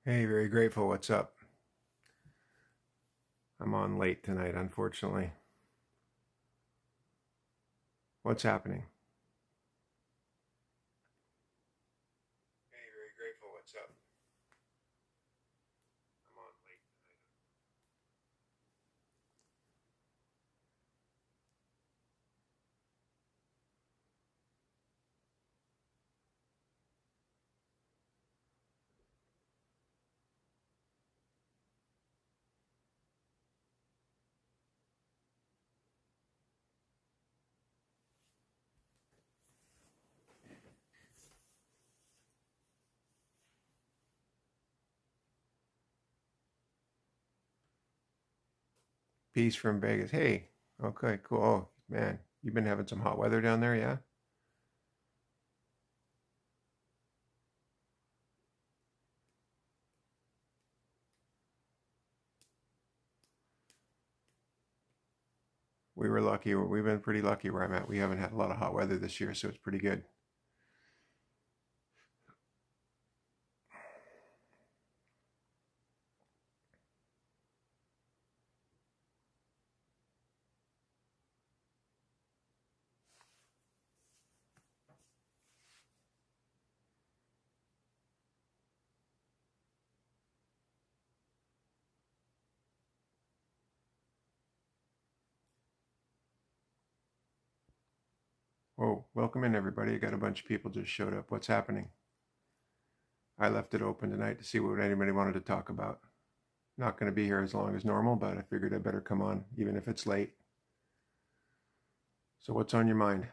Hey, very grateful. What's up? I'm on late tonight, unfortunately. What's happening? Hey, very grateful. What's up? I'm on late tonight. Peace from Vegas. Hey, okay, cool. Oh, man, you've been having some hot weather down there, yeah? We were lucky. We've been pretty lucky where I'm at. We haven't had a lot of hot weather this year, so it's pretty good. Whoa, welcome in, everybody. I got a bunch of people just showed up. What's happening? I left it open tonight to see what anybody wanted to talk about. Not going to be here as long as normal, but I figured I better come on, even if it's late. So, what's on your mind?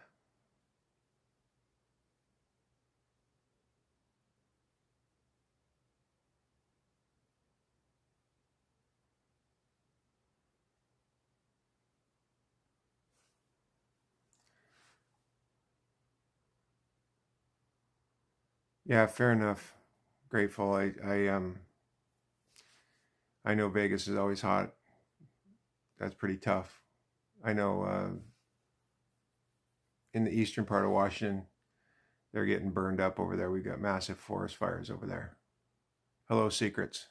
Yeah, fair enough. Grateful. I know Vegas is always hot. That's pretty tough. I know in the eastern part of Washington, they're getting burned up over there. We've got massive forest fires over there. Hello, secrets.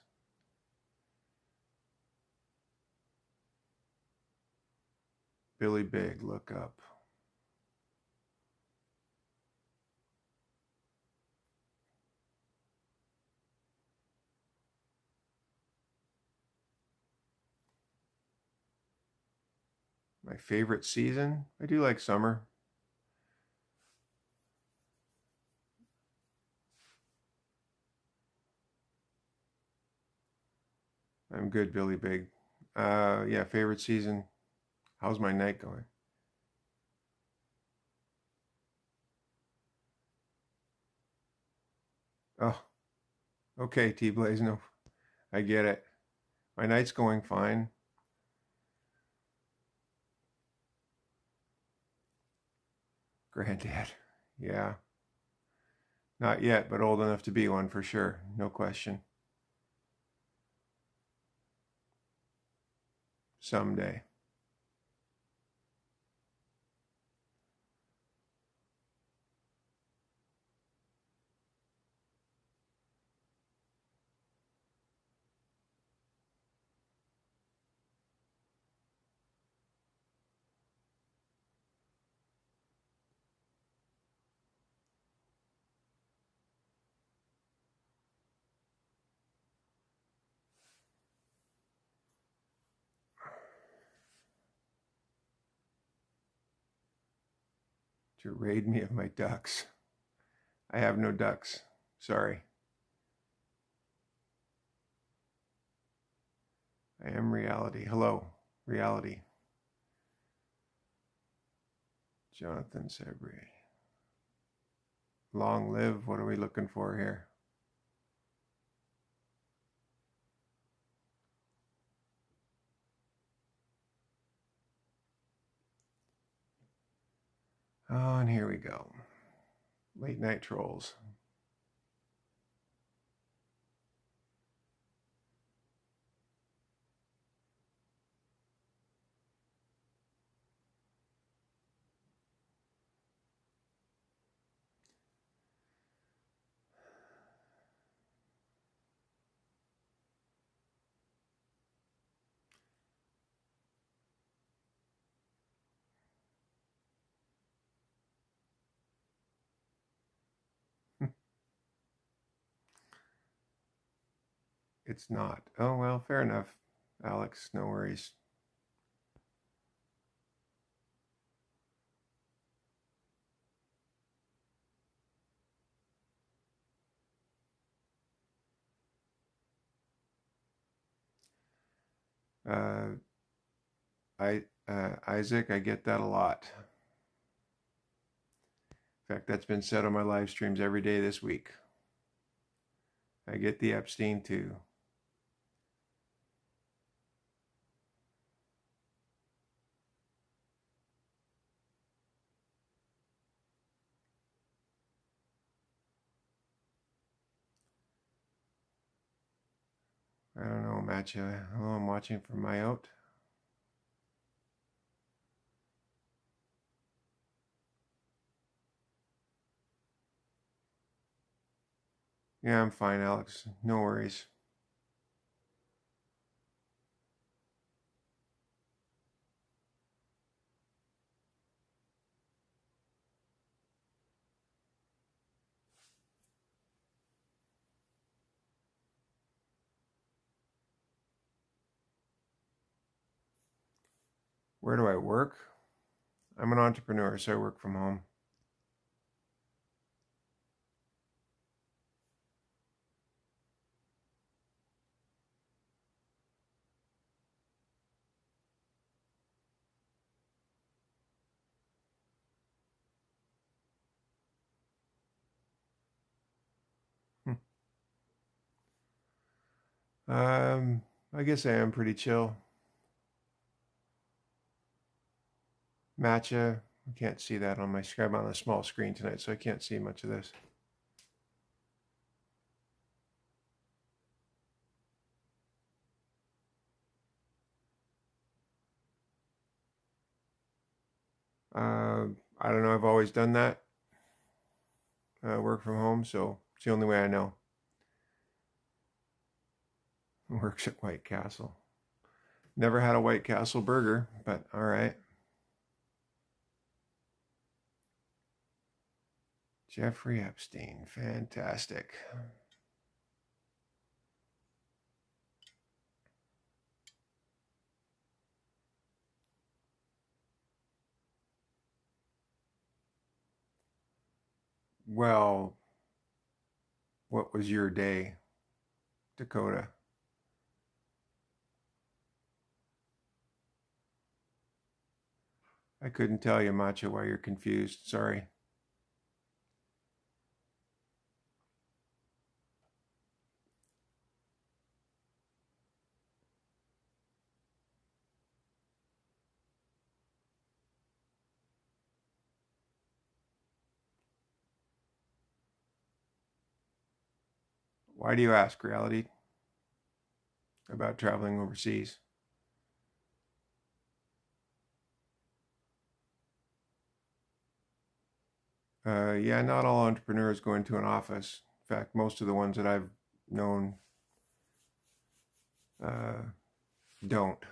Billy Big, look up. My favorite season? I do like summer. I'm good, Billy Big. Yeah, favorite season. How's my night going? Oh, okay, T Blaze. No, I get it. My night's going fine. Granddad. Yeah, not yet, but old enough to be one for sure. No question. Someday. To raid me of my ducks. I have no ducks. Sorry. I am reality. Hello, reality. Jonathan Sabri. Long live. What are we looking for here? Oh, and here we go. Late night trolls. It's not. Oh, well, fair enough, Alex. No worries. Uh, Isaac, I get that a lot. In fact, that's been said on my live streams every day this week. I get the Epstein too. I don't know, Matcha. Hello, I'm watching from my out. Yeah, I'm fine, Alex. No worries. Where do I work? I'm an entrepreneur, so I work from home. Um, I guess I am pretty chill. Matcha, I can't see that on my screen. I'm on a small screen tonight, so I can't see much of this. I don't know. I've always done that. Work from home, so it's the only way I know. Works at White Castle. Never had a White Castle burger, but all right. Jeffrey Epstein, fantastic. Well, what was your day, Dakota? I couldn't tell you, Macho, why you're confused. Sorry. Why do you ask, Reality, about traveling overseas? Yeah, not all entrepreneurs go into an office. In fact, most of the ones that I've known uh, don't.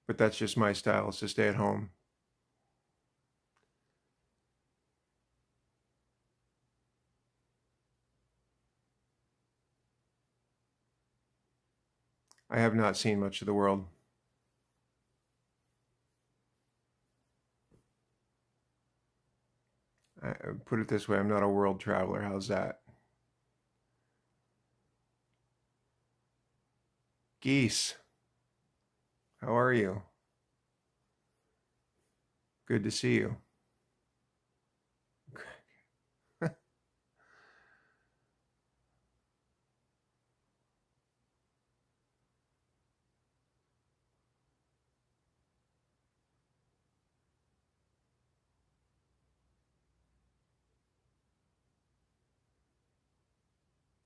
But that's just my style, is to stay at home. I have not seen much of the world. Put it this way, I'm not a world traveler. How's that? Geese, how are you? Good to see you.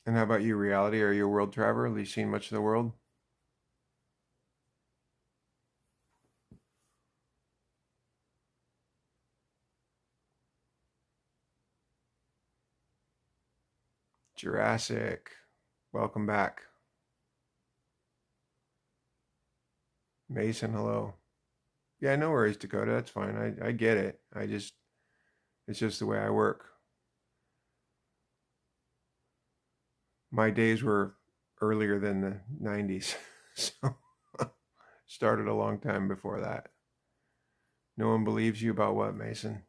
And how about you, Reality? Are you a world traveler? Have you seen much of the world? Jurassic, welcome back. Mason, hello. Yeah, no worries, Dakota. That's fine. I get it. It's just the way I work. My days were earlier than the 90s, so started a long time before that. No one believes you about what, Mason?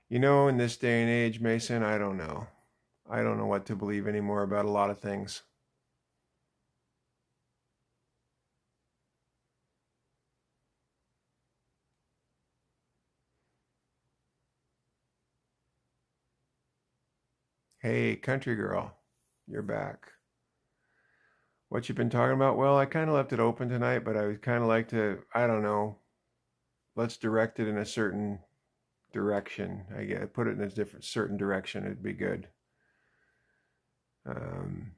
You know, in this day and age, Mason, I don't know. I don't know what to believe anymore about a lot of things. Hey, country girl, you're back. What you been talking about? Well, I kind of left it open tonight, but I would kind of like to, I don't know, let's direct it in a certain direction. I get put it in a different certain direction. It'd be good. Um,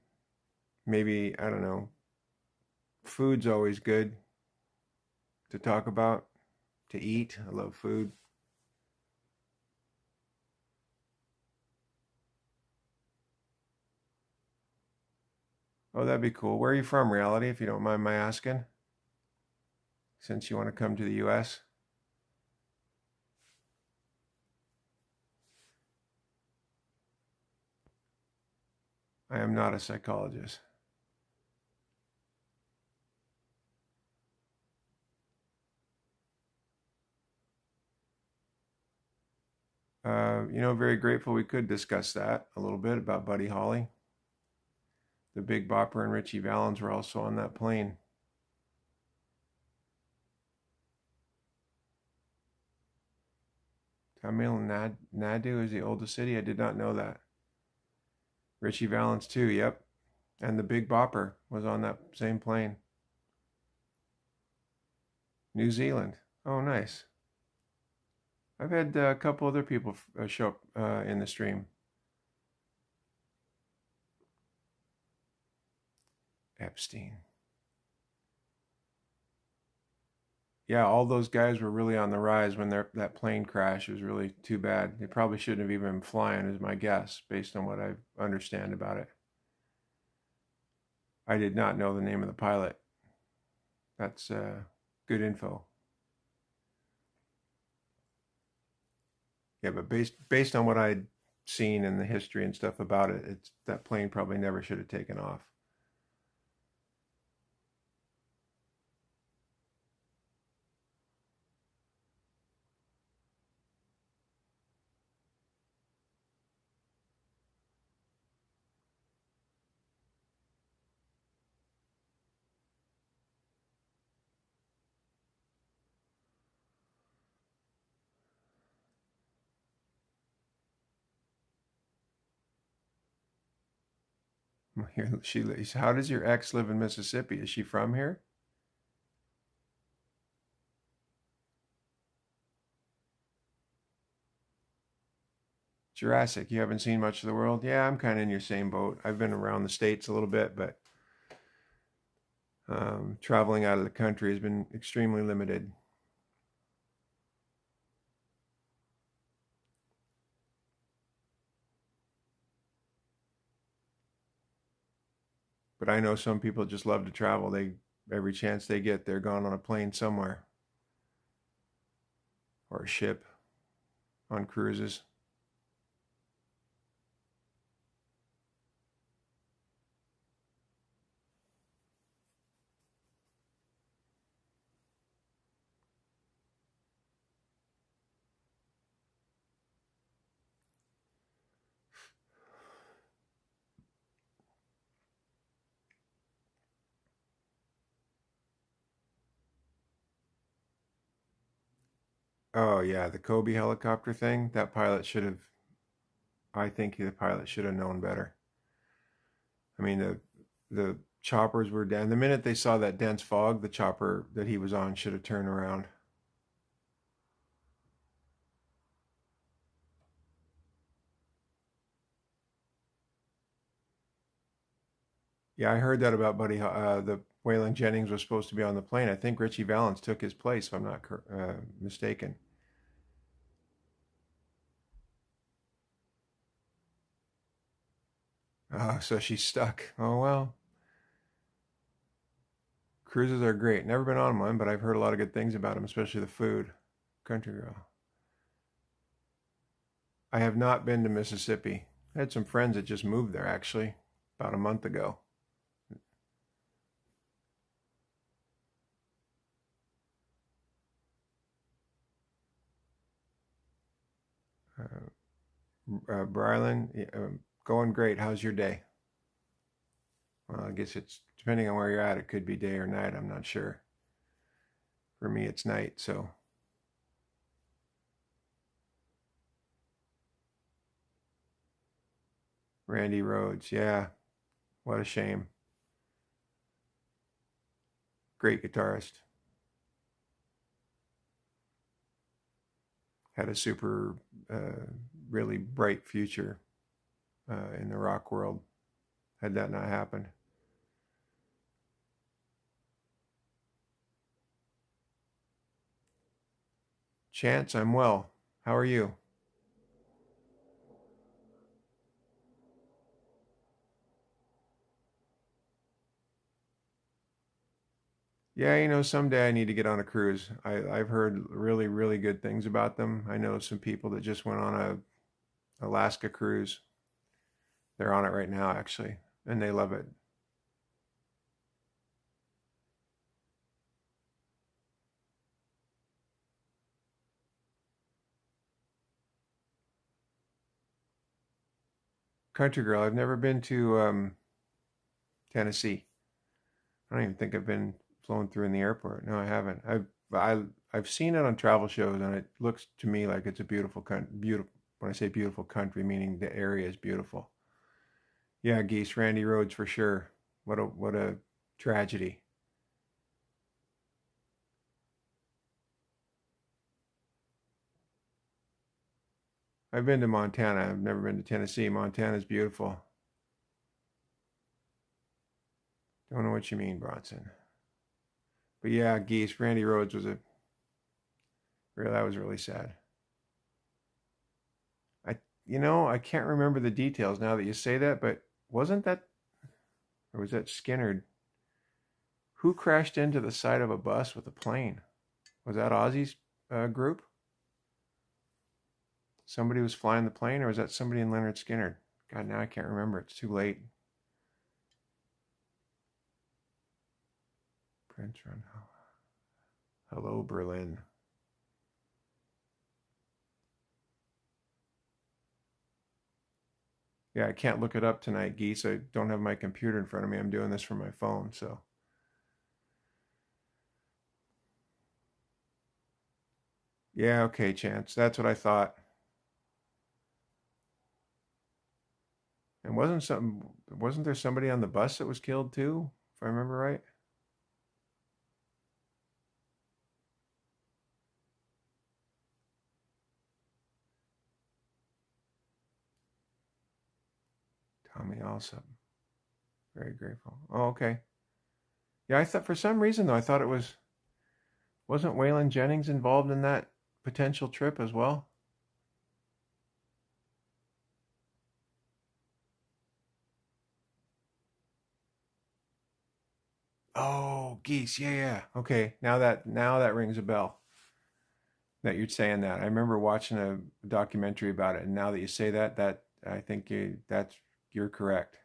Maybe I don't know. Food's always good to talk about, to eat. I love food. Oh, that'd be cool. Where are you from, Reality? If you don't mind my asking, since you want to come to the U.S. I am not a psychologist. Very grateful we could discuss that a little bit about Buddy Holly. The Big Bopper and Richie Valens were also on that plane. Tamil Nadu is the oldest city. I did not know that. Richie Valens too. Yep, and the Big Bopper was on that same plane. New Zealand. Oh, nice. I've had a couple other people show up in the stream. Epstein. Yeah, all those guys were really on the rise when that plane crash. It was really too bad. They probably shouldn't have even been flying, is my guess, based on what I understand about it. I did not know the name of the pilot. That's good info. Yeah, but based on what I'd seen in the history and stuff about it, it's that plane probably never should have taken off. How does your ex live in Mississippi? Is she from here? Jurassic, you haven't seen much of the world? Yeah, I'm kind of in your same boat. I've been around the States a little bit, but traveling out of the country has been extremely limited. But I know some people just love to travel. Every chance they get, they're gone on a plane somewhere or a ship on cruises. Oh yeah, the Kobe helicopter thing. That pilot should have. I think the pilot should have known better. I mean, the choppers were down. The minute they saw that dense fog, the chopper that he was on should have turned around. Yeah, I heard that about the Waylon Jennings was supposed to be on the plane. I think Richie Valens took his place, if I'm not mistaken. So she's stuck. Oh well, cruises are great. Never been on one, but I've heard a lot of good things about them, especially the food. Country girl. I have not been to Mississippi. I had some friends that just moved there actually about a month ago. Uh, Brylan, going great. How's your day? Well, I guess it's depending on where you're at. It could be day or night. I'm not sure. For me, it's night. So, Randy Rhoads, yeah, what a shame. Great guitarist. Had a super, uh, really bright future in the rock world. Had that not happened. Chance, I'm well. How are you? Yeah, someday I need to get on a cruise. I've heard really, really good things about them. I know some people that just went on a Alaska cruise. They're on it right now, actually, and they love it. Country Girl, I've never been to Tennessee. I don't even think I've been flown through in the airport. No, I haven't. I've seen it on travel shows, and it looks to me like it's a beautiful country. Beautiful. When I say beautiful country, meaning the area is beautiful. Yeah, Geese, Randy Rhoads for sure. What a tragedy. I've been to Montana. I've never been to Tennessee. Montana's beautiful. Don't know what you mean, Bronson. But yeah, Geese, Randy Rhoads was a real. That was really sad. I I can't remember the details now that you say that, but wasn't that or was that Skinner? Who crashed into the side of a bus with a plane? Was that Ozzy's group? Somebody was flying the plane, or was that somebody in Leonard Skinner? God, now I can't remember. It's too late. Prince Run. Hello, Berlin. Yeah, I can't look it up tonight, Geese. I don't have my computer in front of me. I'm doing this from my phone, so. Yeah, okay, Chance. That's what I thought. And wasn't there somebody on the bus that was killed too, if I remember right? Tommy Allsup. Very grateful. Oh, okay. Yeah, I thought for some reason though, I thought it wasn't Waylon Jennings involved in that potential trip as well? Oh, Geese. Yeah, yeah. Okay. Now that rings a bell that you're saying that. I remember watching a documentary about it, and now that you say that, that I think you're correct.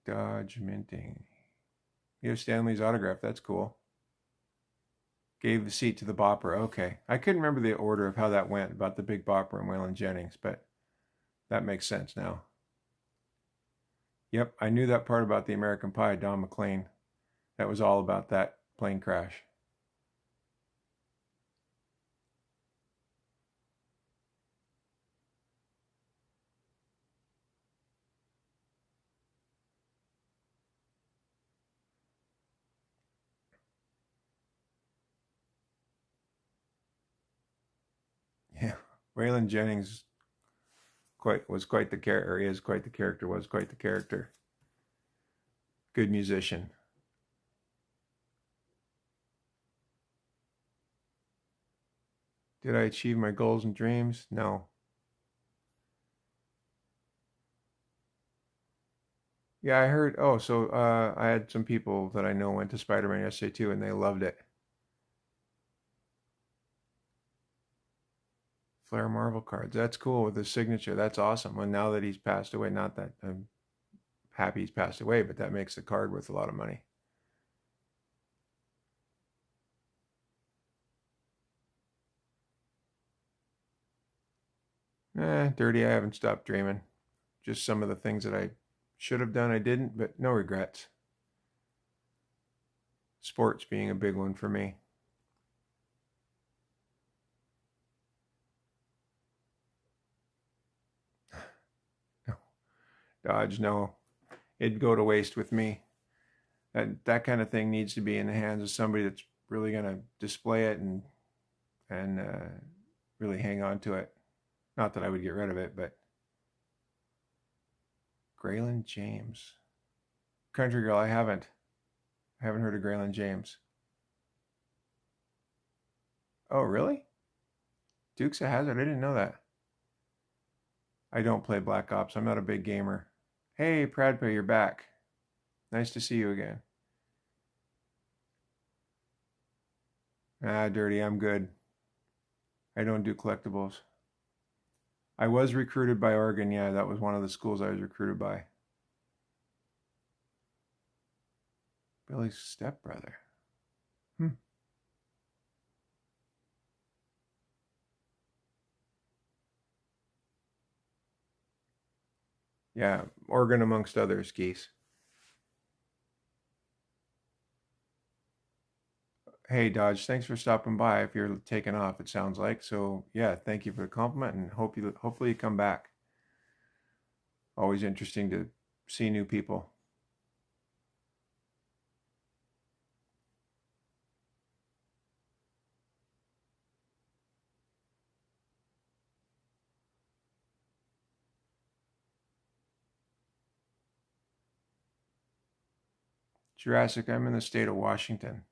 Dodge minting. You have Stanley's autograph. That's cool. Gave the seat to the Bopper. Okay. I couldn't remember the order of how that went about the Big Bopper and Waylon Jennings, but that makes sense now. Yep, I knew that part about the American Pie, Don McLean. That was all about that plane crash. Waylon Jennings was quite the character. He is quite the character. Was quite the character. Good musician. Did I achieve my goals and dreams? No. Yeah, I heard. Oh, so I had some people that I know went to Spider-Man yesterday too, and they loved it. Flair Marvel cards. That's cool with his signature. That's awesome. Well, now that he's passed away, not that I'm happy he's passed away, but that makes the card worth a lot of money. Dirty. I haven't stopped dreaming. Just some of the things that I should have done, I didn't, but no regrets. Sports being a big one for me. No. Dodge, no. It'd go to waste with me. That kind of thing needs to be in the hands of somebody that's really going to display it and really hang on to it. Not that I would get rid of it, but Graylin James. Country Girl, I haven't. I haven't heard of Graylin James. Oh, really? Dukes of Hazzard? I didn't know that. I don't play Black Ops. I'm not a big gamer. Hey, Pradpa, you're back. Nice to see you again. Dirty, I'm good. I don't do collectibles. I was recruited by Oregon. Yeah, that was one of the schools I was recruited by. Billy's stepbrother. Yeah, Oregon amongst others, Geese. Hey, Dodge, thanks for stopping by. If you're taking off, it sounds like. So, yeah, thank you for the compliment and hopefully you come back. Always interesting to see new people. Jurassic, I'm in the state of Washington.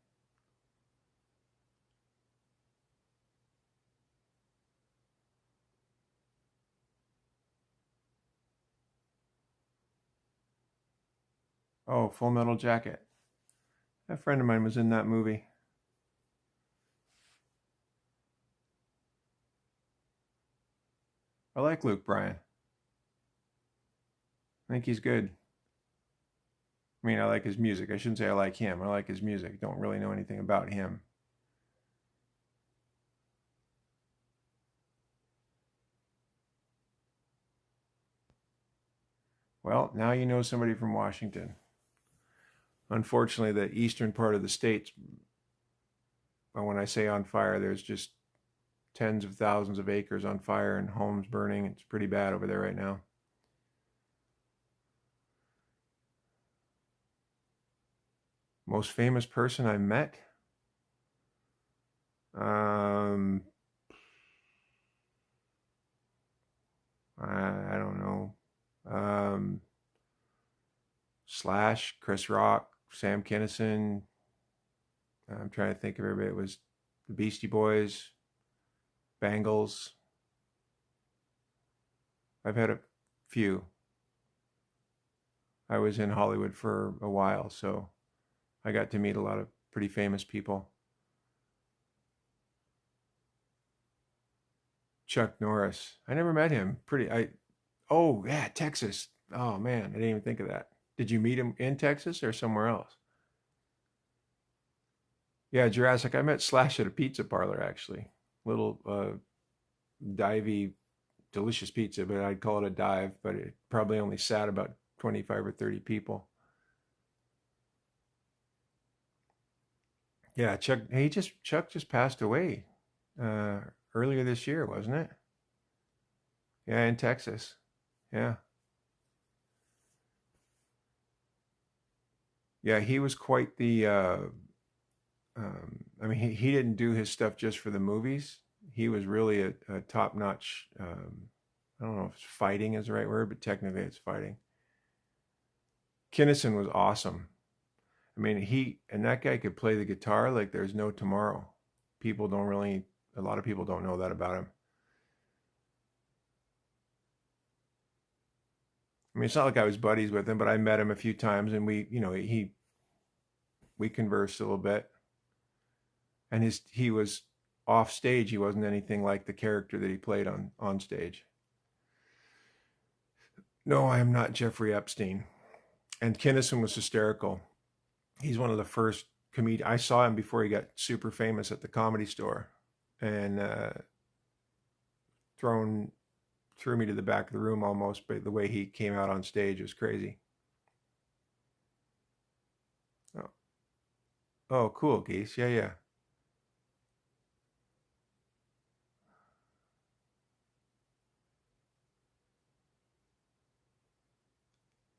Oh, Full Metal Jacket. A friend of mine was in that movie. I like Luke Bryan. I think he's good. I mean, I like his music. I shouldn't say I like him. I like his music. Don't really know anything about him. Well, now you know somebody from Washington. Unfortunately, the eastern part of the states, when I say on fire, there's just tens of thousands of acres on fire and homes burning. It's pretty bad over there right now. Most famous person I met? Um, I don't know. Slash, Chris Rock, Sam Kinison. I'm trying to think of everybody. It was the Beastie Boys, Bangles. I've had a few. I was in Hollywood for a while, so I got to meet a lot of pretty famous people. Chuck Norris. I never met him. Oh yeah, Texas. Oh man, I didn't even think of that. Did you meet him in Texas or somewhere else? Yeah, Jurassic. I met Slash at a pizza parlor actually. Little divey, delicious pizza, but I'd call it a dive. But it probably only sat about 25 or 30 people. Yeah, Chuck just passed away uh, earlier this year, wasn't it? Yeah, in Texas. Yeah, yeah. He was quite the. I mean, he didn't do his stuff just for the movies. he was really a top-notch. I don't know if fighting is the right word, but technically it's fighting. Kinnison was awesome. I mean, that guy could play the guitar like there's no tomorrow. A lot of people don't know that about him. I mean, it's not like I was buddies with him, but I met him a few times, and we conversed a little bit. And he was off stage. He wasn't anything like the character that he played on stage. No, I am not Jeffrey Epstein. And Kinnison was hysterical. He's one of the first comedians. I saw him before he got super famous at the Comedy Store, and threw me to the back of the room almost. But the way he came out on stage was crazy. Oh, cool, Geese. Yeah, yeah.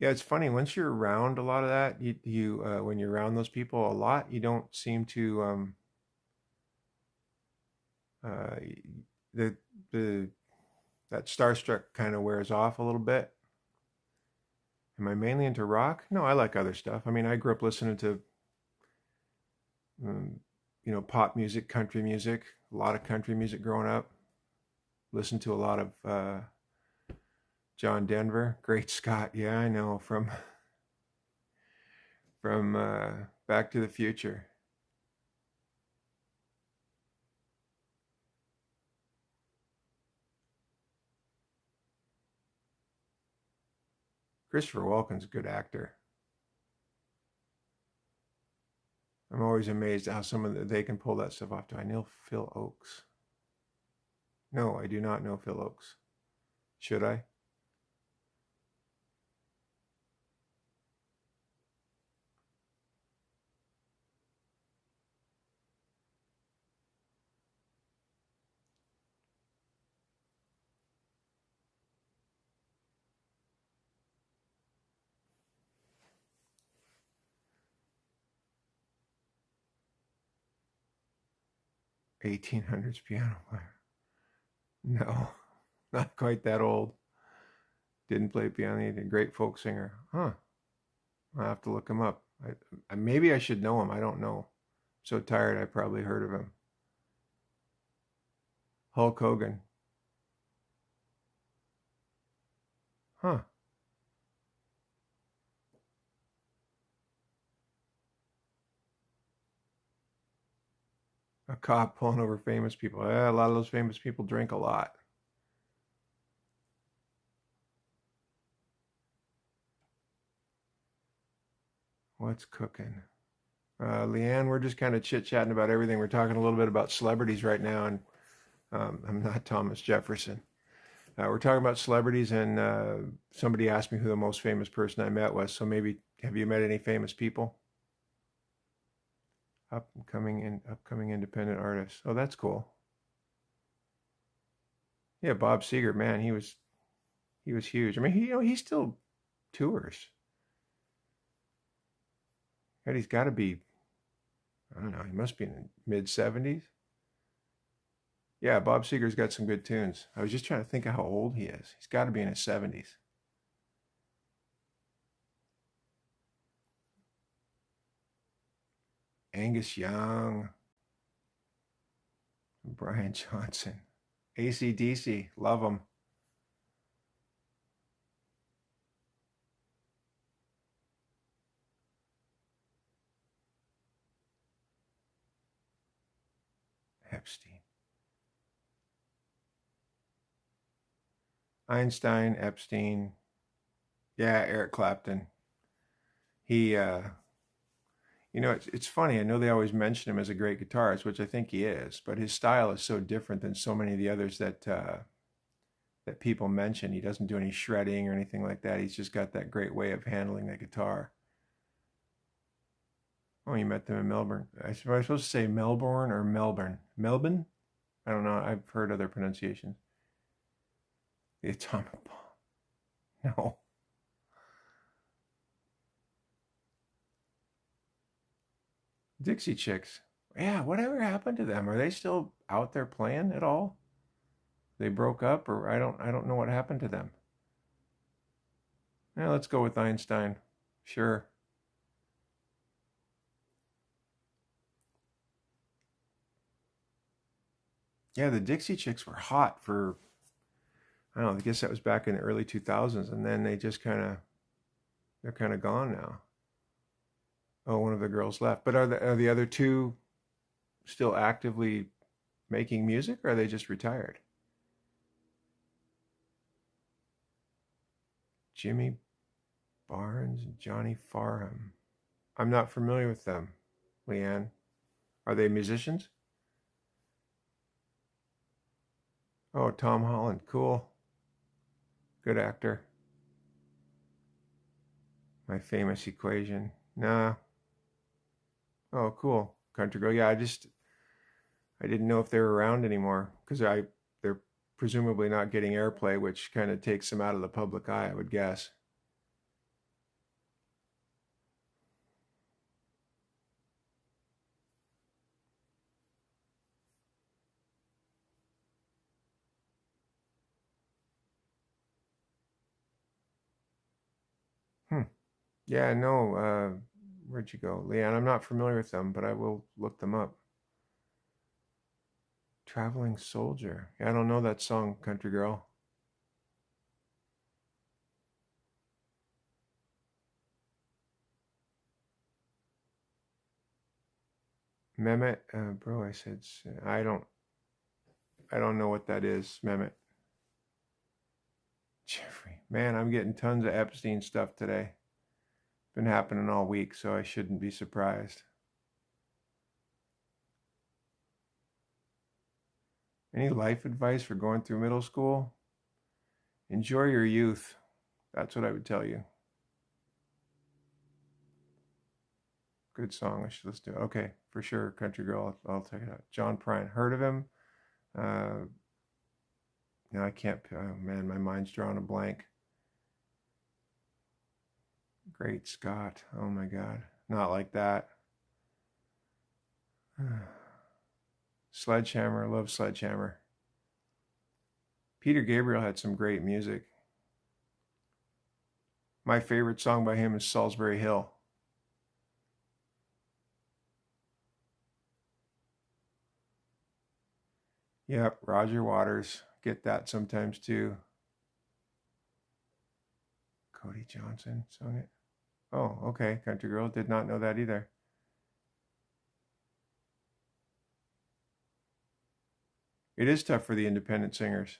Yeah, it's funny. Once you're around a lot of that, when you're around those people a lot, you don't seem to uh, the the that starstruck kind of wears off a little bit. Am I mainly into rock? No, I like other stuff. I mean, I grew up listening to um, pop music, country music, a lot of country music growing up. Listened to a lot of John Denver, Great Scott. Yeah, I know from Back to the Future. Christopher Walken's a good actor. I'm always amazed how they can pull that stuff off. Do I know Phil Oakes? No, I do not know Phil Oakes. Should I? '1800s piano player. No, not quite that old. Didn't play piano. He's a great folk singer. Huh. I'll have to look him up. Maybe I should know him. I don't know. I'm so tired. I probably heard of him. Hulk Hogan. Huh. A cop pulling over famous people. Yeah, a lot of those famous people drink a lot. What's cooking? Leanne, we're just kind of chit-chatting about everything. We're talking a little bit about celebrities right now, and I'm not Thomas Jefferson. We're talking about celebrities, and somebody asked me who the most famous person I met was. So maybe, have you met any famous people? Upcoming independent artists. Oh, that's cool. Yeah, Bob Seger, man, he was huge. I mean, he still tours. And he's got to be, I don't know, he must be in the mid 70s. Yeah, Bob Seger's got some good tunes. I was just trying to think of how old he is. He's got to be in his 70s. Angus Young, Brian Johnson, AC/DC, love him. Epstein, Einstein, Epstein. Yeah, Eric Clapton. He, it's funny. I know they always mention him as a great guitarist, which I think he is, but his style is so different than so many of the others that people mention. He doesn't do any shredding or anything like that. He's just got that great way of handling the guitar. Oh, you met them in Melbourne. I supposed to say Melbourne or Melbourne? Melbourne? I don't know. I've heard other pronunciations. The atomic bomb. No. Dixie Chicks. Yeah, whatever happened to them? Are they still out there playing at all? They broke up, or I don't know what happened to them. Yeah, let's go with Einstein. Sure. Yeah, the Dixie Chicks were hot for, I don't know, I guess that was back in the early 2000s, and then they just they're kind of gone now. Oh, one of the girls left. But are the other two still actively making music, or are they just retired? Jimmy Barnes and Johnny Farham. I'm not familiar with them, Leanne. Are they musicians? Oh, Tom Holland. Cool. Good actor. My Famous Equation. Nah. Oh, cool. Country Girl. Yeah, I didn't know if they were around anymore because they're presumably not getting airplay, which kind of takes them out of the public eye, I would guess. Hmm. Yeah, no. Where'd you go, Leanne? I'm not familiar with them, but I will look them up. Traveling Soldier. Yeah, I don't know that song, Country Girl. Mehmet, bro. I don't know what that is, Mehmet. Jeffrey. Man, I'm getting tons of Epstein stuff today. Been happening all week, so I shouldn't be surprised. Any life advice for going through middle school? Enjoy your youth. That's what I would tell you. Good song. I should listen to it. Okay, for sure. Country Girl. I'll check it out. John Prine. Heard of him? Uh, no, I can't. Oh man, my mind's drawing a blank. Great Scott. Oh my God. Not like that. Sledgehammer. Love Sledgehammer. Peter Gabriel had some great music. My favorite song by him is Salisbury Hill. Yep, Roger Waters. Get that sometimes too. Cody Johnson sung it. Oh, okay. Country Girl. Did not know that either. It is tough for the independent singers,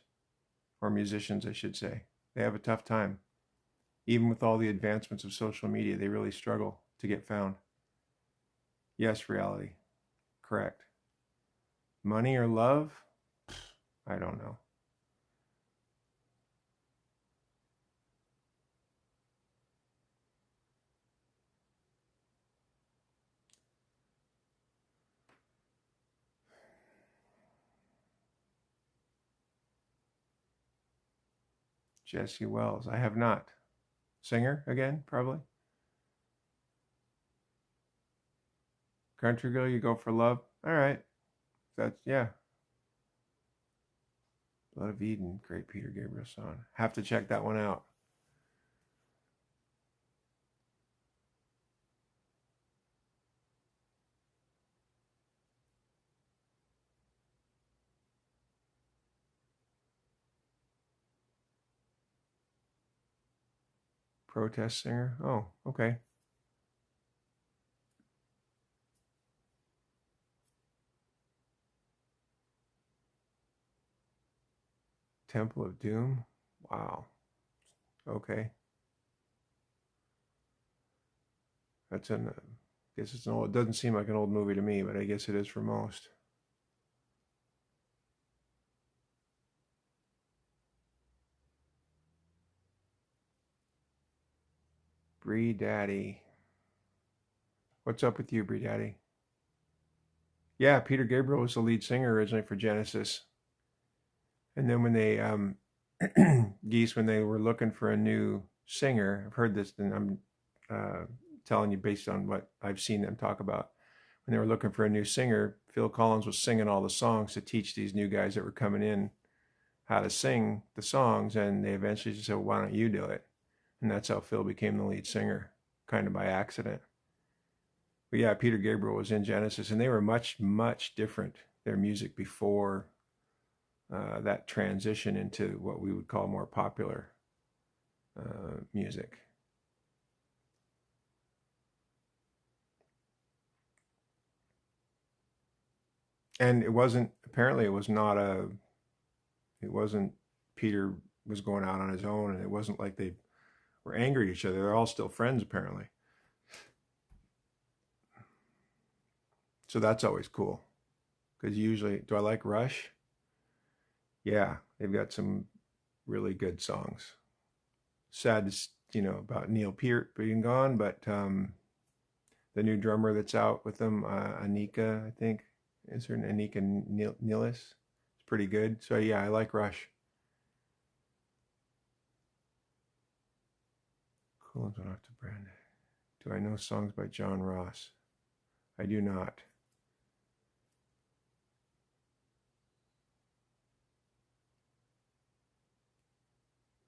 or musicians, I should say. They have a tough time. Even with all the advancements of social media, they really struggle to get found. Yes, reality. Correct. Money or love? I don't know. Jesse Wells. I have not. Singer again, probably. Country Girl, you go for love. All right. Yeah. Blood of Eden, great Peter Gabriel song. Have to check that one out. Protest singer. Oh, okay. Temple of Doom. Wow. Okay. That's an. I guess it's an old. It doesn't seem like an old movie to me, but I guess it is for most. Bree Daddy. What's up with you, Bree Daddy? Yeah, Peter Gabriel was the lead singer originally for Genesis, and then when they Geese, when they were looking for a new singer, I've heard this, and I'm uh, telling you based on what I've seen them talk about. and they were looking for a new singer. Phil Collins was singing all the songs to teach these new guys that were coming in how to sing the songs, and they eventually just said, well, why don't you do it? And that's how Phil became the lead singer, kind of by accident. But yeah, Peter Gabriel was in Genesis, and they were much, much different, their music before that transition into what we would call more popular music. And it wasn't, apparently it was not it wasn't Peter was going out on his own, and it wasn't like they were angry at each other. They're all still friends, apparently. So that's always cool. Because usually, do I like Rush? Yeah, they've got some really good songs. Sad to, about Neil Peart being gone, but the new drummer that's out with them, Anika, I think, is her Anika Nilis. It's pretty good. So yeah, I like Rush. Cool went off to Brand. Do I know songs by John Ross? I do not.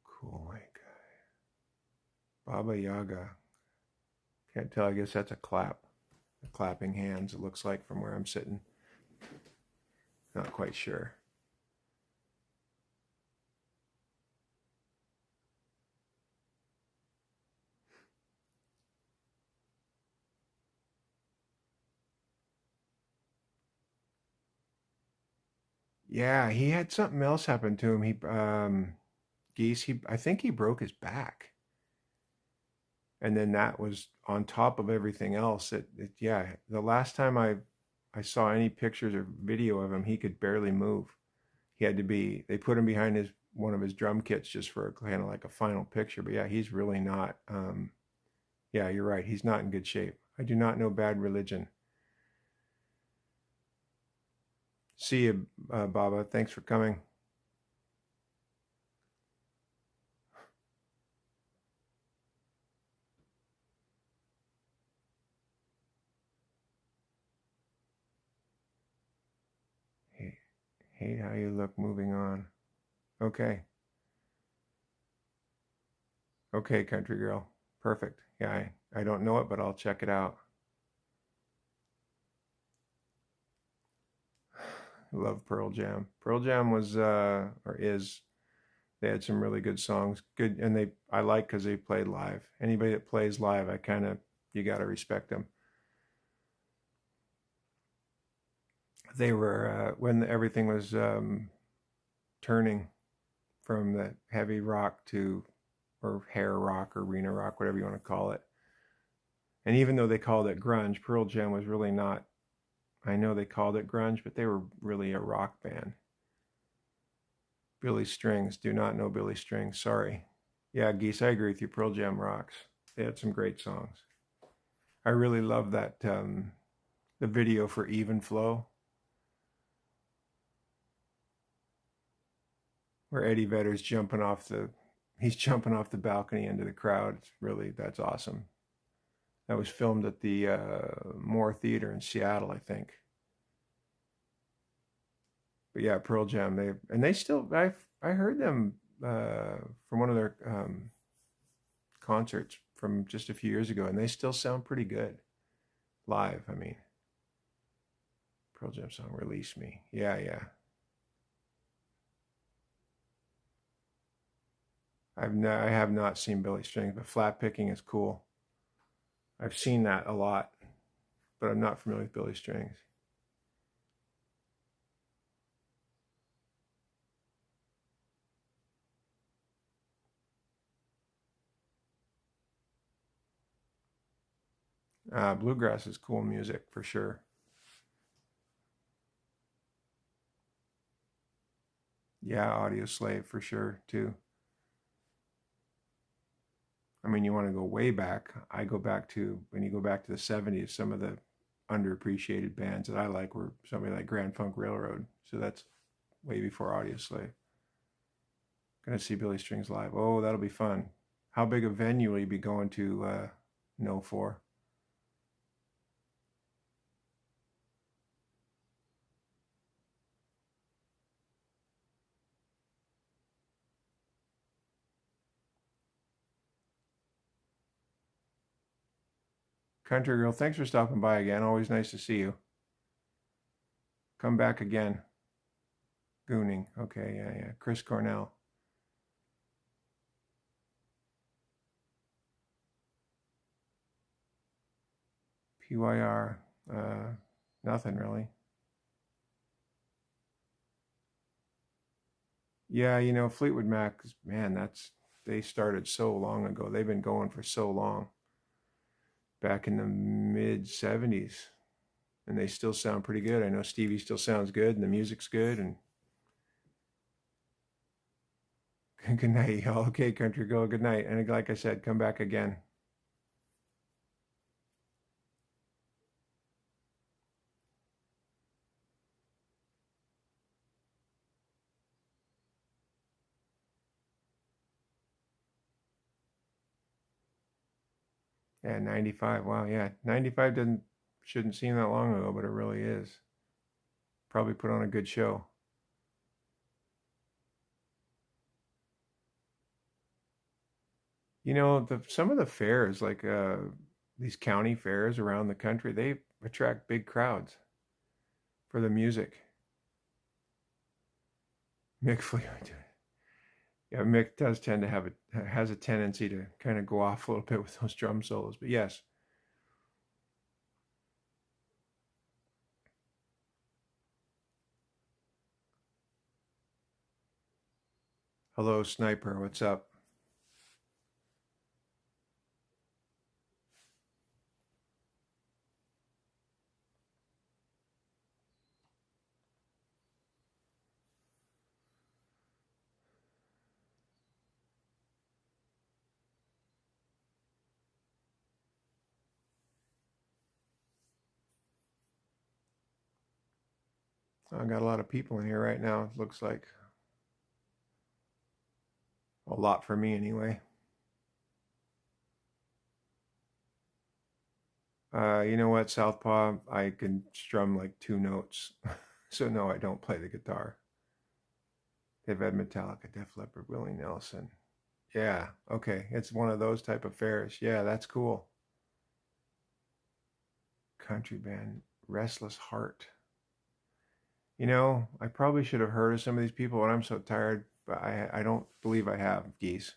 Cool white guy. Baba Yaga. Can't tell. I guess that's a clap. The clapping hands, it looks like, from where I'm sitting. Not quite sure. Yeah, he had something else happen to him. Geese, I think he broke his back. And then that was on top of everything else. Yeah, the last time I saw any pictures or video of him, he could barely move. They put him behind one of his drum kits just for kind of like a final picture. But yeah, he's really not, yeah, you're right. He's not in good shape. I do not know Bad Religion. See you, Baba. Thanks for coming. Hey, hate how you look. Moving on. Okay. Okay, country girl. Perfect. Yeah, I don't know it, but I'll check it out. Love Pearl Jam. Pearl Jam was or is, they had some really good songs. Good, and I like because they played live. Anybody that plays live, you got to respect them. They were when everything was turning from the heavy rock to, or hair rock or arena rock, whatever you want to call it. And even though they called it grunge, Pearl Jam was really not. I know they called it grunge, but they were really a rock band. Billy Strings. Do not know Billy Strings. Sorry. Yeah, Geese, I agree with you. Pearl Jam rocks. They had some great songs. I really love that the video for Even Flow, where Eddie Vedder's he's jumping off the balcony into the crowd. That's awesome. That was filmed at the Moore Theater in Seattle, I think. But yeah, Pearl Jam. They still. I heard them from one of their concerts from just a few years ago, and they still sound pretty good live. I mean, Pearl Jam song "Release Me." Yeah, yeah. I have not seen Billy Strings, but flat picking is cool. I've seen that a lot, but I'm not familiar with Billy Strings. Bluegrass is cool music for sure. Yeah, Audioslave for sure too. I mean, you want to go way back. I go back to, when you go back to the 70s, some of the underappreciated bands that I like were somebody like Grand Funk Railroad. So that's way before Audioslave. Gonna see Billy Strings live. Oh, that'll be fun. How big a venue will you be going to know for? Country Girl, thanks for stopping by again. Always nice to see you. Come back again. Gooning. Okay, yeah. Chris Cornell. PYR. Nothing really. Yeah, Fleetwood Mac, man, they started so long ago. They've been going for so long. Back in the mid 70s. And they still sound pretty good. I know Stevie still sounds good and the music's good and good night, y'all. Okay, Country Girl, good night. And like I said, come back again. Yeah, 95. Wow, yeah. 95 shouldn't seem that long ago, but it really is. Probably put on a good show. Some of the fairs, like these county fairs around the country, they attract big crowds for the music. Mick Fleetwood. Yeah, Mick does tend to has a tendency to kind of go off a little bit with those drum solos, but yes. Hello, Sniper. What's up? I got a lot of people in here right now. It looks like a lot for me anyway. You know what, Southpaw? I can strum like 2 notes. So no, I don't play the guitar. They've had Metallica, Def Leppard, Willie Nelson. Yeah, okay. It's one of those type of fairs. Yeah, that's cool. Country band, Restless Heart. I probably should have heard of some of these people, and I'm so tired, but I don't believe I have. Geese.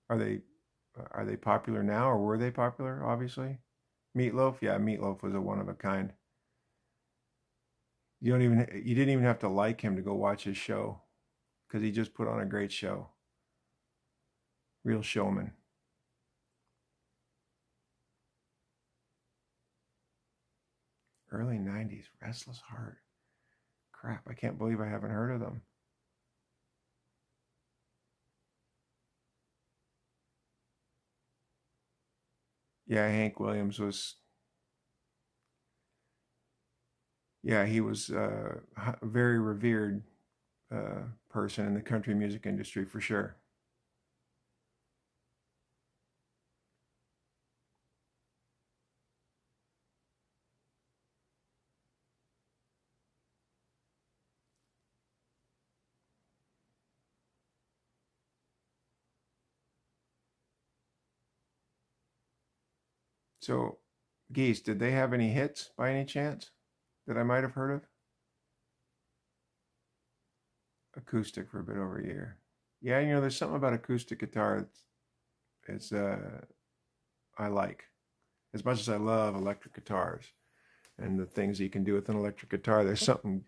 Are they are they popular now, or were they popular? Obviously, Meatloaf. Yeah, Meatloaf was a one of a kind. You didn't even have to like him to go watch his show, because he just put on a great show. Real showman. Early 90s, Restless Heart. Crap, I can't believe I haven't heard of them. Yeah, Hank Williams was, yeah, he was a very revered person in the country music industry for sure. So, Geese, did they have any hits by any chance that I might have heard of? Acoustic for a bit over a year. Yeah, there's something about acoustic guitar it's I like. As much as I love electric guitars and the things you can do with an electric guitar, there's something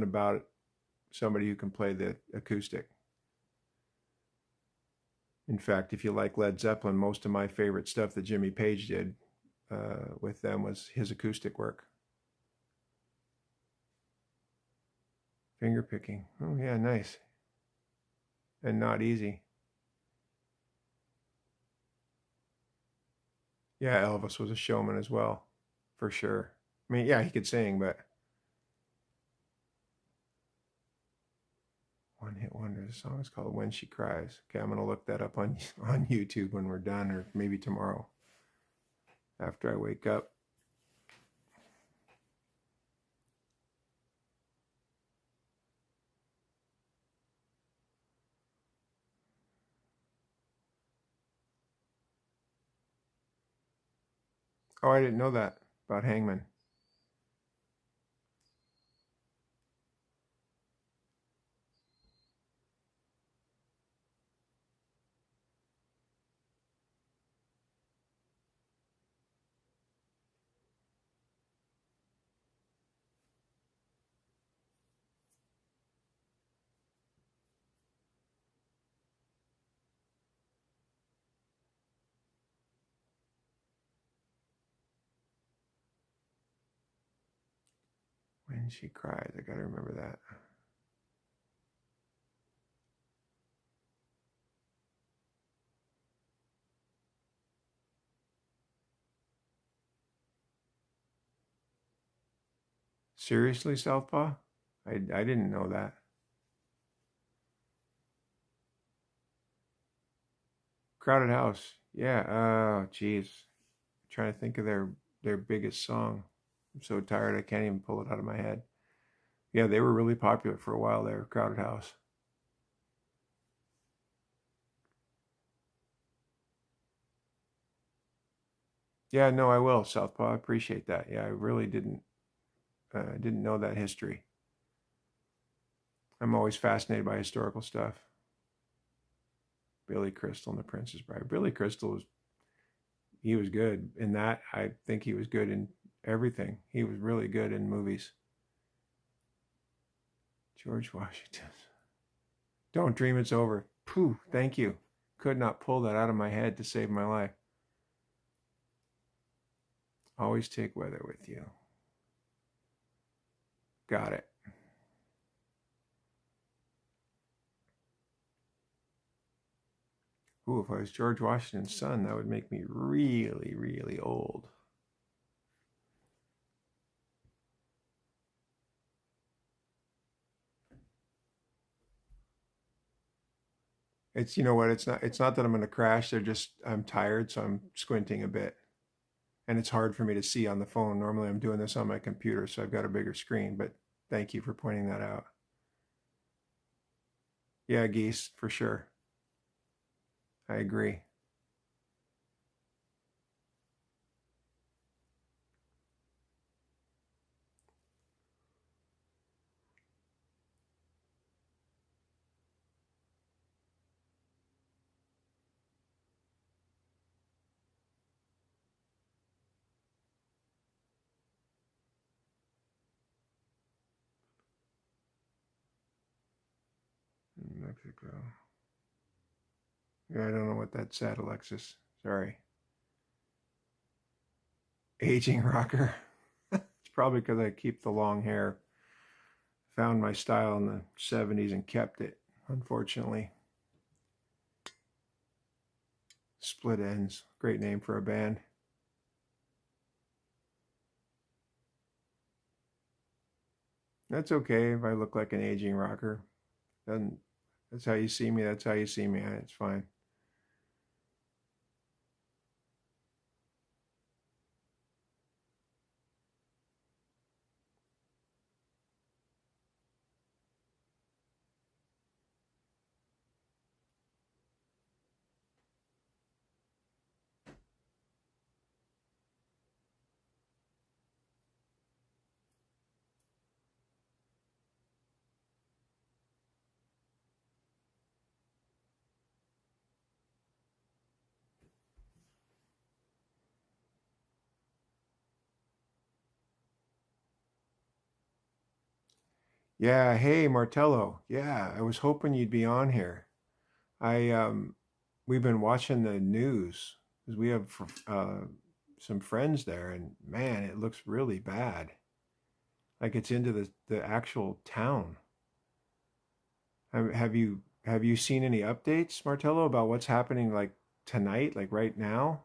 about it, somebody who can play the acoustic. In fact, if you like Led Zeppelin, most of my favorite stuff that Jimmy Page did with them was his acoustic work. Finger picking. Oh, yeah, nice. And not easy. Yeah, Elvis was a showman as well, for sure. I mean, yeah, he could sing, but one hit wonder. The song is called "When She Cries." Okay, I'm gonna look that up on on YouTube when we're done, or maybe tomorrow after I wake up. Oh, I didn't know that about Hangman. When she cries, I gotta remember that. Seriously, Southpaw? I didn't know that. Crowded House. Yeah. Oh, geez. Trying to think of their biggest song. I'm so tired I can't even pull it out of my head. Yeah, they were really popular for a while there. Crowded House. Yeah, no, I will, Southpaw. I appreciate that. Yeah, I really didn't know that history. I'm always fascinated by historical stuff. Billy Crystal and the Princess Bride. Billy Crystal was he was good in that. I think he was good in everything. He was really good in movies. George Washington. Don't dream it's over. Pooh, thank you. Could not pull that out of my head to save my life. Always take weather with you. Got it. Ooh, if I was George Washington's son, that would make me really, really old. It's you know what? It's not that I'm going to crash. They're just I'm tired, so I'm squinting a bit, and it's hard for me to see on the phone. Normally, I'm doing this on my computer, so I've got a bigger screen. But thank you for pointing that out. Yeah, geese for sure. I agree. Mexico. Yeah, I don't know what that said, Alexis. Sorry. Aging rocker. It's probably because I keep the long hair. Found my style in the 70s and kept it, unfortunately. Split Ends. Great name for a band. That's okay if I look like an aging rocker. Then that's how you see me. That's how you see me. It's fine. Yeah. Hey, Martello. Yeah, I was hoping you'd be on here. I we've been watching the news because we have some friends there, and man, it looks really bad. Like it's into the actual town. Have you seen any updates, Martello, about what's happening like tonight, like right now?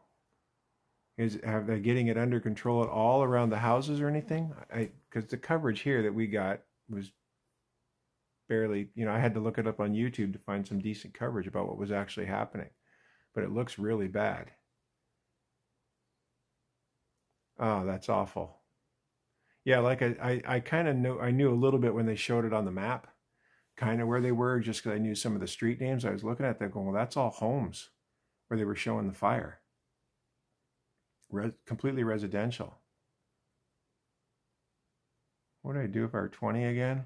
Is have they getting it under control at all around the houses or anything? I because the coverage here that we got was barely, I had to look it up on YouTube to find some decent coverage about what was actually happening. But it looks really bad. Oh, that's awful. Yeah, like I kind of know I knew a little bit when they showed it on the map, kind of where they were, just because I knew some of the street names. I was looking at them going, well, that's all homes where they were showing the fire. completely residential. What do I do if I were 20 again?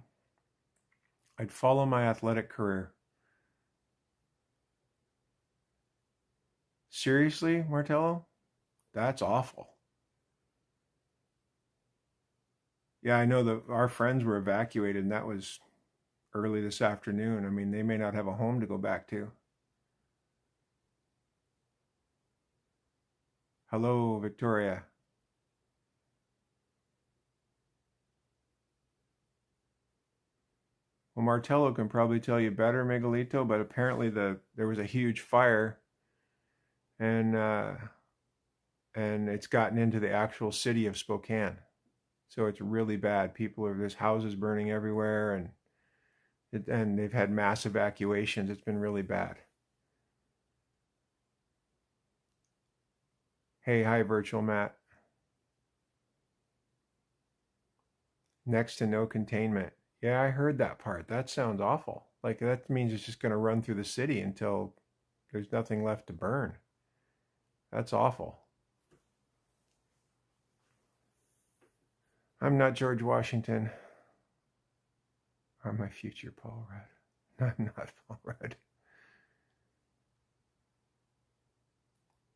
I'd follow my athletic career. Seriously, Martello? That's awful. Yeah, I know that our friends were evacuated, and that was early this afternoon. I mean, they may not have a home to go back to. Hello, Victoria. Well, Martello can probably tell you better, Miguelito, but apparently there was a huge fire, and it's gotten into the actual city of Spokane. So it's really bad. There's houses burning everywhere, and they've had mass evacuations. It's been really bad. Hey, hi, Virtual Matt. Next to no containment. Yeah, I heard that part. That sounds awful. Like that means it's just going to run through the city until there's nothing left to burn. That's awful. I'm not George Washington. I'm my future Paul Rudd. I'm not Paul Rudd.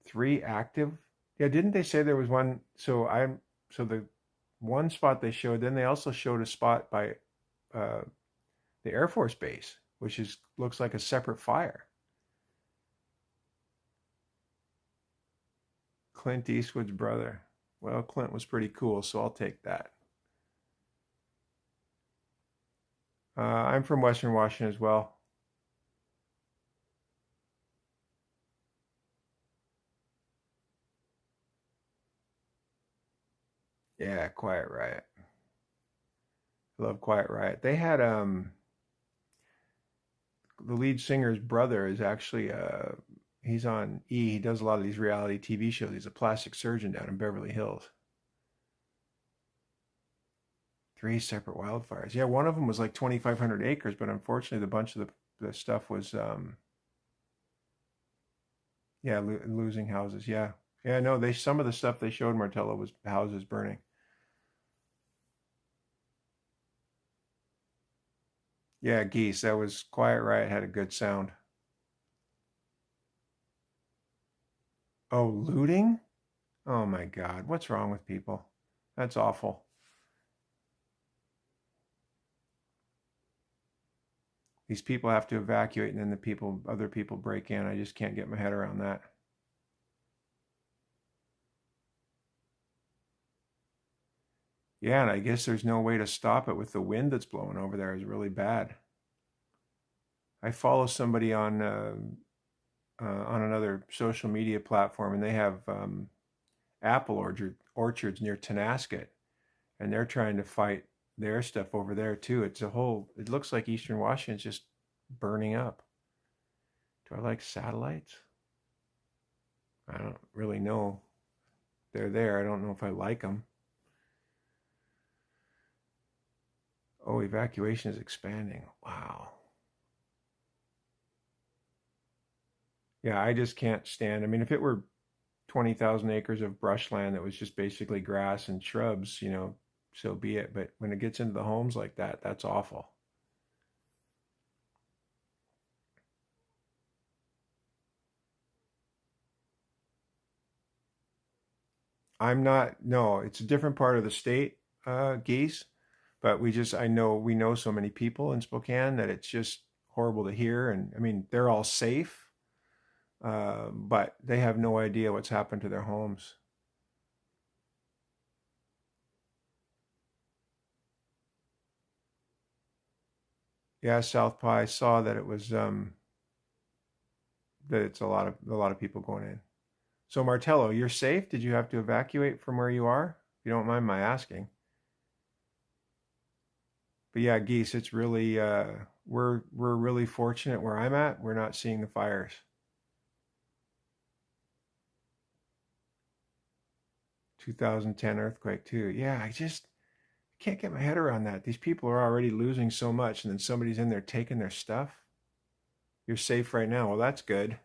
3 active? Yeah, didn't they say there was one? So the one spot they showed, then they also showed a spot by the Air Force Base, which looks like a separate fire. Clint Eastwood's brother. Well, Clint was pretty cool, so I'll take that. I'm from Western Washington as well. Yeah, Quiet Riot. I love Quiet Riot. They had the lead singer's brother is actually he's on E. He does a lot of these reality TV shows. He's a plastic surgeon down in Beverly Hills. 3 separate wildfires. Yeah, one of them was like 2,500 acres, but unfortunately, the bunch of the stuff was yeah, losing houses. Yeah, yeah. No, some of the stuff they showed Martello was houses burning. Yeah, geese. That was Quiet Riot had a good sound. Oh, looting? Oh my God, what's wrong with people? That's awful. These people have to evacuate, and then other people break in. I just can't get my head around that. Yeah, and I guess there's no way to stop it with the wind that's blowing over there is really bad. I follow somebody on another social media platform, and they have apple orchards near Tonasket, and they're trying to fight their stuff over there too. It looks like Eastern Washington's just burning up. Do I like satellites? I don't really know. They're there. I don't know if I like them. Oh, evacuation is expanding. Wow. Yeah, I just can't stand. I mean, if it were 20,000 acres of brushland that was just basically grass and shrubs, so be it. But when it gets into the homes like that, that's awful. No, it's a different part of the state, geese, but we know so many people in Spokane that it's just horrible to hear. And I mean, they're all safe, but they have no idea what's happened to their homes. Yeah, South Pie saw that it was that it's a lot of people going in. So Martello, you're safe? Did you have to evacuate from where you are? If you don't mind my asking. But yeah, geese, it's really we're really fortunate where I'm at. We're not seeing the fires. 2010 earthquake too. Yeah, I just can't get my head around that. These people are already losing so much, and then somebody's in there taking their stuff. You're safe right now. Well, that's good.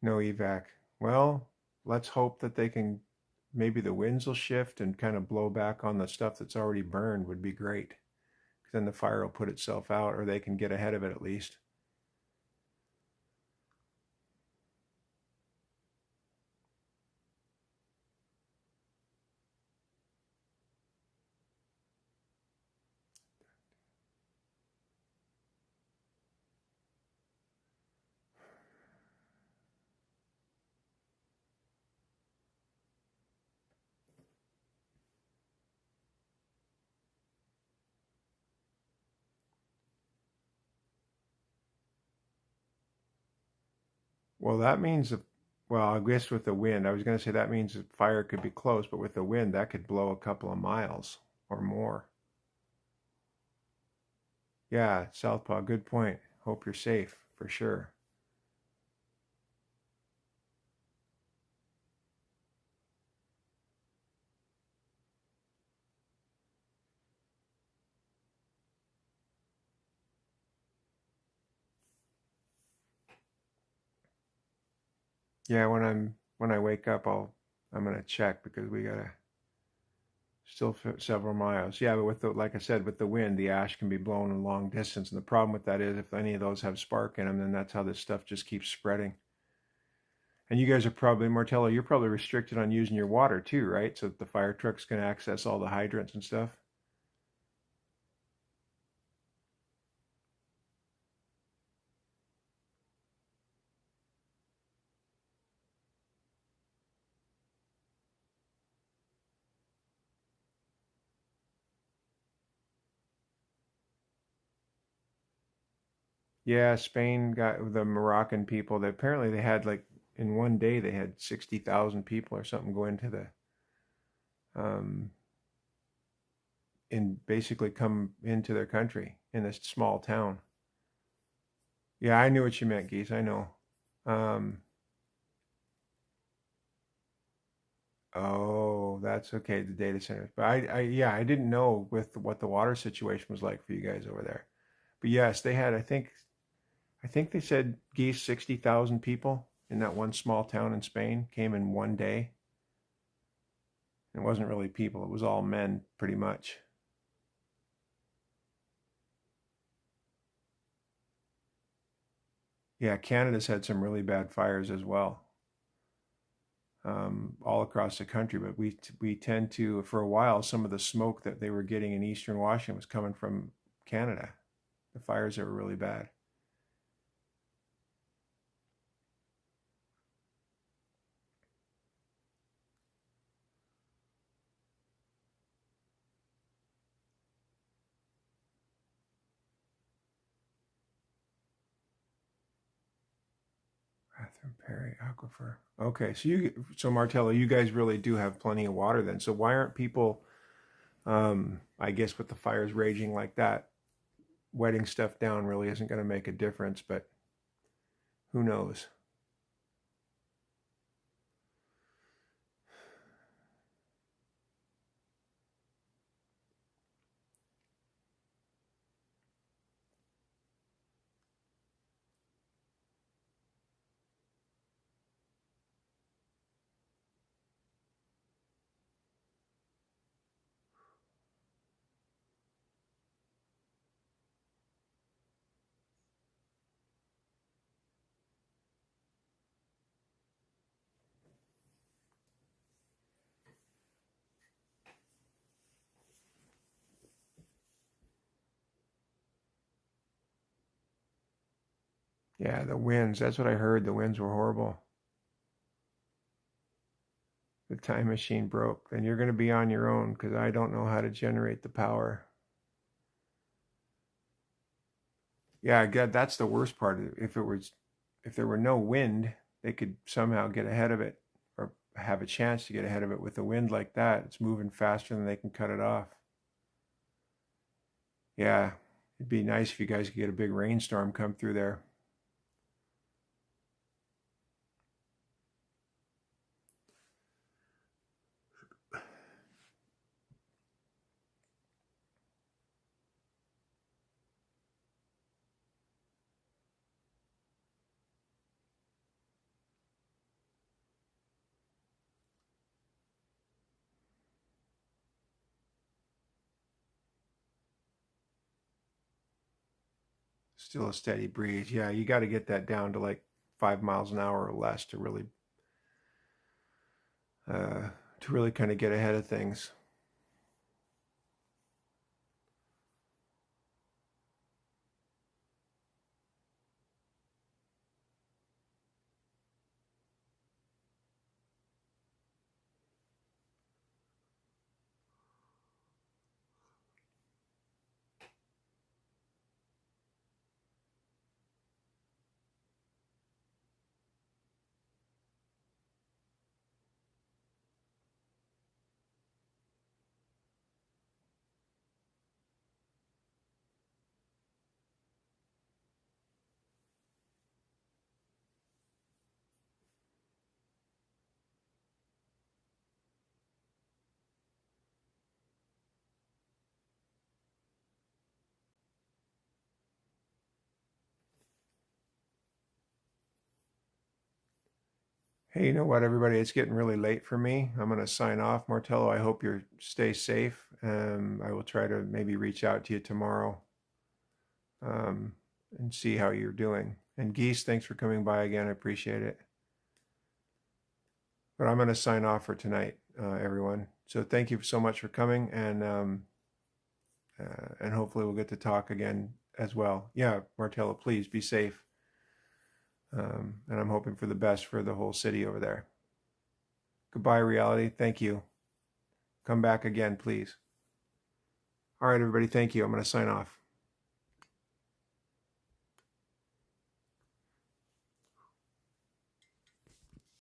No evac. Well, let's hope that they can, maybe the winds will shift and kind of blow back on the stuff that's already burned would be great. 'Cause then the fire will put itself out, or they can get ahead of it at least. Well, that means, well, I guess with the wind, I was going to say that means the fire could be close, but with the wind, that could blow a couple of miles or more. Yeah, Southpaw, good point. Hope you're safe for sure. Yeah, when I wake up, I'm gonna check because we gotta still several miles. Yeah, but with the, like I said, with the wind, the ash can be blown a long distance, and the problem with that is if any of those have spark in them, then that's how this stuff just keeps spreading. And you guys are probably, Martello, you're probably restricted on using your water too, right? So that the fire trucks can access all the hydrants and stuff. Yeah, Spain got the Moroccan people. They apparently they had like in one day they had 60,000 people or something go into the um and basically come into their country in this small town. Yeah, I knew what you meant, Geese. I know. Um, oh, that's okay, the data centers. But yeah, I didn't know with what the water situation was like for you guys over there. But yes, they had, I think they said, Geese, 60,000 people in that one small town in Spain came in one day. It wasn't really people, it was all men pretty much. Yeah, Canada's had some really bad fires as well, all across the country. But we tend to, for a while, some of the smoke that they were getting in Eastern Washington was coming from Canada. The fires that were really bad. Bathroom Perry Aquifer. Okay, so Martello, you guys really do have plenty of water then. So why aren't people, I guess with the fires raging like that, wetting stuff down really isn't going to make a difference, but who knows? Yeah, the winds. That's what I heard. The winds were horrible. The time machine broke. Then you're going to be on your own because I don't know how to generate the power. Yeah, I get that's the worst part. If there were no wind, they could somehow get ahead of it or have a chance to get ahead of it. With the wind like that, it's moving faster than they can cut it off. Yeah, it'd be nice if you guys could get a big rainstorm come through there. Still a steady breeze. Yeah, you got to get that down to like 5 miles an hour or less uh, to really kind of get ahead of things. Hey, you know what, everybody? It's getting really late for me. I'm going to sign off. Martello, I hope you stay safe. I will try to maybe reach out to you tomorrow um, and see how you're doing. And Geese, thanks for coming by again. I appreciate it. But I'm going to sign off for tonight, everyone. So thank you so much for coming, and hopefully we'll get to talk again as well. Yeah, Martello, please be safe. And I'm hoping for the best for the whole city over there. Goodbye, reality. Thank you. Come back again, please. All right, everybody. Thank you. I'm going to sign off.